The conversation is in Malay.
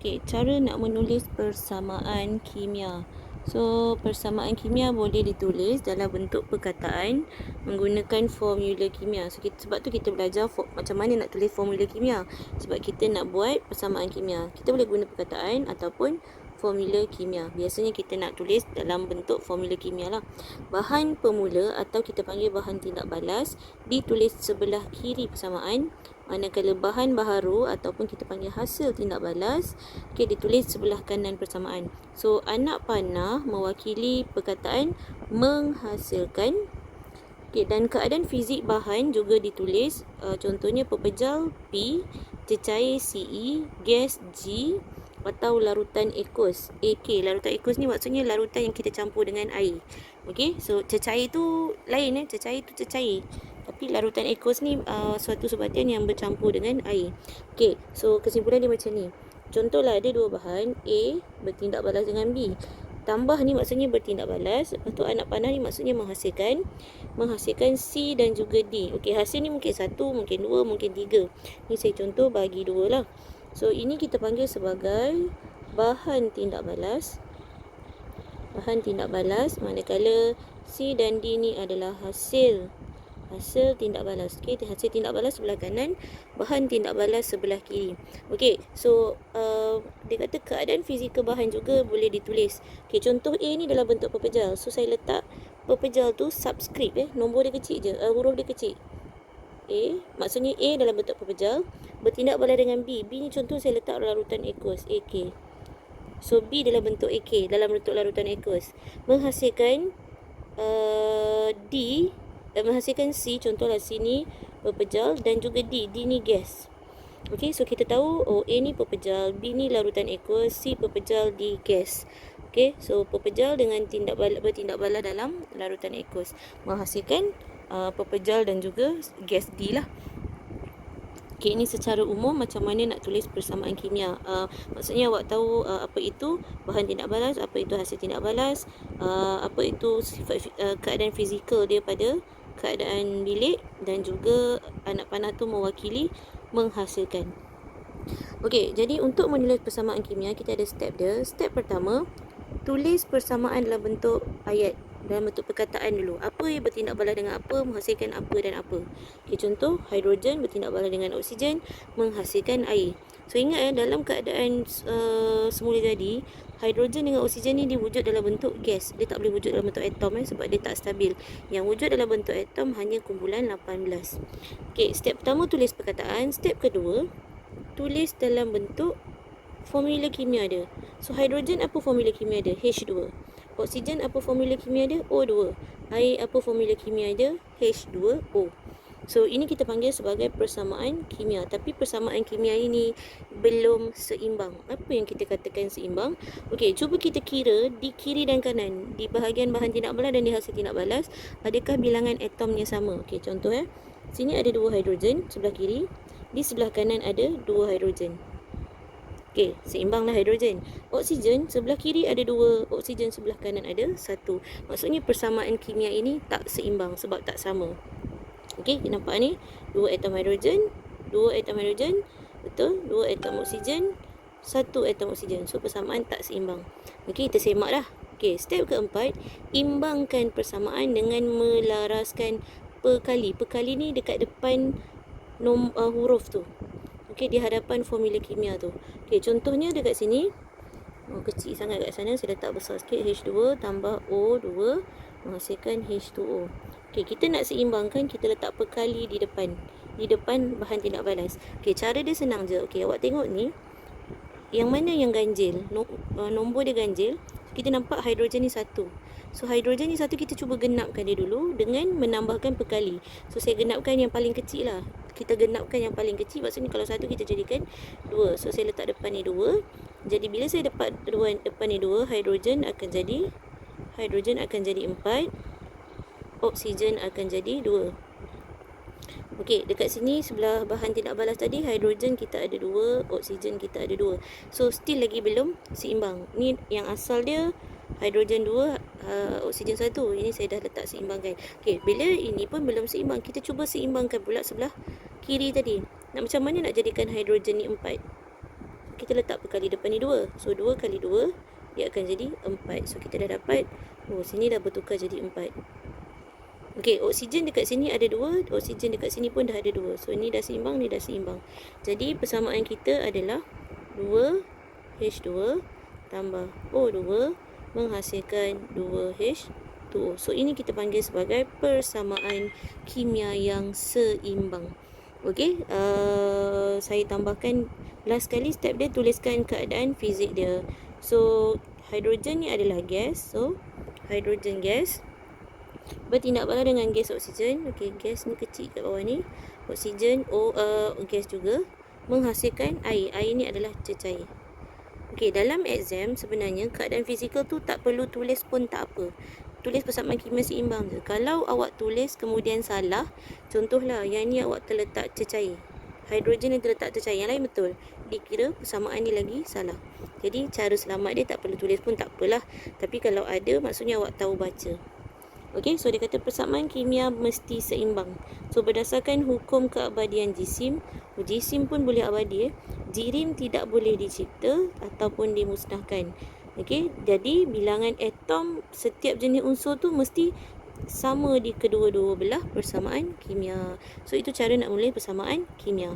Okey, cara nak menulis persamaan kimia. So, persamaan kimia boleh ditulis dalam bentuk perkataan menggunakan formula kimia. So, sebab tu kita belajar macam mana nak tulis formula kimia. Sebab kita nak buat persamaan kimia. Kita boleh guna perkataan ataupun formula kimia. Biasanya kita nak tulis dalam bentuk formula kimia lah. Bahan permula atau kita panggil bahan tindak balas ditulis sebelah kiri persamaan. Manakala bahan baharu ataupun kita panggil hasil tindak balas, ditulis sebelah kanan persamaan. So, anak panah mewakili perkataan menghasilkan. Dan keadaan fizik bahan juga ditulis. Contohnya pepejal P, cecair Ce, gas G atau larutan aqueous AK. Larutan aqueous ni maksudnya larutan yang kita campur dengan air. Okey, so cecair tu lain cecair tu cecair. Tapi larutan aqueous ni suatu subatan yang bercampur dengan air. Okey, so kesimpulan dia macam ni. Contohlah ada dua bahan, A bertindak balas dengan B. Tambah ni maksudnya bertindak balas. Lepas tu anak panah ni maksudnya menghasilkan C dan juga D. Okey, hasil ni mungkin 1, mungkin 2, mungkin 3. Ni saya contoh bagi 2 lah. So, ini kita panggil sebagai bahan tindak balas. Bahan tindak balas, manakala C dan D ni adalah hasil tindak balas. Okey, hasil tindak balas sebelah kanan, bahan tindak balas sebelah kiri. Okey, so dia kata keadaan fizikal bahan juga boleh ditulis. Okey, contoh A ni dalam bentuk pepejal. So, saya letak pepejal tu subscript nombor dia kecil je, huruf dia kecil. A, maksudnya A dalam bentuk pepejal bertindak balas dengan B. B ni contoh saya letak larutan aqueous AK. So, B dalam bentuk AK, dalam bentuk larutan aqueous, menghasilkan D, menghasilkan C, contohlah C ni pepejal dan juga D ni gas. Okey, so kita tahu A ni pepejal, B ni larutan aqueous, C pepejal, D gas. Okey, so pepejal dengan bertindak balas dalam larutan aqueous menghasilkan pepejal dan juga gas D lah. Okey, ini secara umum macam mana nak tulis persamaan kimia. Maksudnya awak tahu apa itu bahan tindak balas, apa itu hasil tindak balas, apa itu sifat keadaan fizikal dia pada keadaan bilik, dan juga anak panah tu mewakili menghasilkan. Okey, jadi untuk menulis persamaan kimia kita ada step dia. Step pertama, tulis persamaan dalam bentuk ayat, dalam bentuk perkataan dulu. Apa yang bertindak balas dengan apa, menghasilkan apa dan apa. Okey, contoh hidrogen bertindak balas dengan oksigen, menghasilkan air. So, ingat dalam keadaan semula jadi, hidrogen dengan oksigen ni dia wujud dalam bentuk gas. Dia tak boleh wujud dalam bentuk atom sebab dia tak stabil. Yang wujud dalam bentuk atom hanya kumpulan 18. Okey, step pertama tulis perkataan. Step kedua, tulis dalam bentuk formula kimia dia. So, hidrogen apa formula kimia dia? H2. Oksigen apa formula kimia dia? O2. Air apa formula kimia dia? H2O. So, ini kita panggil sebagai persamaan kimia. Tapi persamaan kimia ini belum seimbang. Apa yang kita katakan seimbang? Okey, cuba kita kira di kiri dan kanan, di bahagian bahan tindak balas dan di hasil tindak balas, adakah bilangan atomnya sama? Okey, contoh sini ada 2 hidrogen sebelah kiri, di sebelah kanan ada 2 hidrogen. Okey, seimbanglah hidrogen. Oksigen sebelah kiri ada 2, oksigen sebelah kanan ada 1. Maksudnya persamaan kimia ini tak seimbang sebab tak sama. Okey, nampak ni 2 atom hidrogen, 2 atom hidrogen, betul? 2 atom oksigen, 1 atom oksigen. So, persamaan tak seimbang. Okey, kita semak dah. Okey, step keempat, imbangkan persamaan dengan melaraskan perkali. Perkali ni dekat depan huruf tu. Okey, di hadapan formula kimia tu. Okey, contohnya dekat sini. Kecil sangat kat sana. Saya letak besar sikit. H2 tambah O2 menghasilkan H2O. Okey, kita nak seimbangkan, kita letak perkali di depan. Di depan bahan tindak balas. Okey, cara dia senang je. Okey, awak tengok ni. Yang mana yang ganjil? Nombor dia ganjil. Kita nampak hidrogen ni 1. So, hidrogen ni 1 kita cuba genapkan dia dulu dengan menambahkan perkali. So, saya genapkan yang paling kecil lah. Kita genapkan yang paling kecil. Maksudnya kalau 1 kita jadikan 2. So, saya letak depan ni 2. Jadi, bila saya dapat depan ni 2, hidrogen akan jadi 4. Oksigen akan jadi 2. Okey, dekat sini sebelah bahan tindak balas tadi, hidrogen kita ada 2, oksigen kita ada 2. So, still lagi belum seimbang. Ni yang asal dia hidrogen 2, oksigen 1. Ini saya dah letak seimbangkan. Okey, bila ini pun belum seimbang, kita cuba seimbangkan pula sebelah kiri tadi. Macam mana nak jadikan hidrogen ni 4? kita letak perkali depan ni 2. So 2 kali 2 dia akan jadi 4. So kita dah dapat, sini dah bertukar jadi 4. Okey, oksigen dekat sini ada 2, oksigen dekat sini pun dah ada 2. So ni dah seimbang, ni dah seimbang. Jadi persamaan kita adalah 2H2 tambah O2 menghasilkan 2H2O. So ini kita panggil sebagai persamaan kimia yang seimbang. Okey, saya tambahkan last sekali step dia, tuliskan keadaan fizik dia. So hidrogen ni adalah gas. So hidrogen gas bertindak balas dengan gas oksigen. Okey, gas ni kecil kat bawah ni. Oksigen gas juga menghasilkan air. Air ni adalah cecair. Okey, dalam exam sebenarnya keadaan fizikal tu tak perlu tulis pun tak apa. Tulis persamaan kimia seimbang je. Kalau awak tulis kemudian salah, contohlah yang ni awak terletak cecair, hidrogen yang terletak cecair, yang lain betul, dikira persamaan ni lagi salah. Jadi cara selamat dia tak perlu tulis pun tak apalah. Tapi kalau ada, maksudnya awak tahu baca. Okey, so dia kata persamaan kimia mesti seimbang. So berdasarkan hukum keabadian jisim, jisim pun boleh abadi. Jirim tidak boleh dicipta ataupun dimusnahkan. Okey, jadi bilangan atom setiap jenis unsur tu mesti sama di kedua-dua belah persamaan kimia. So itu cara nak mula persamaan kimia.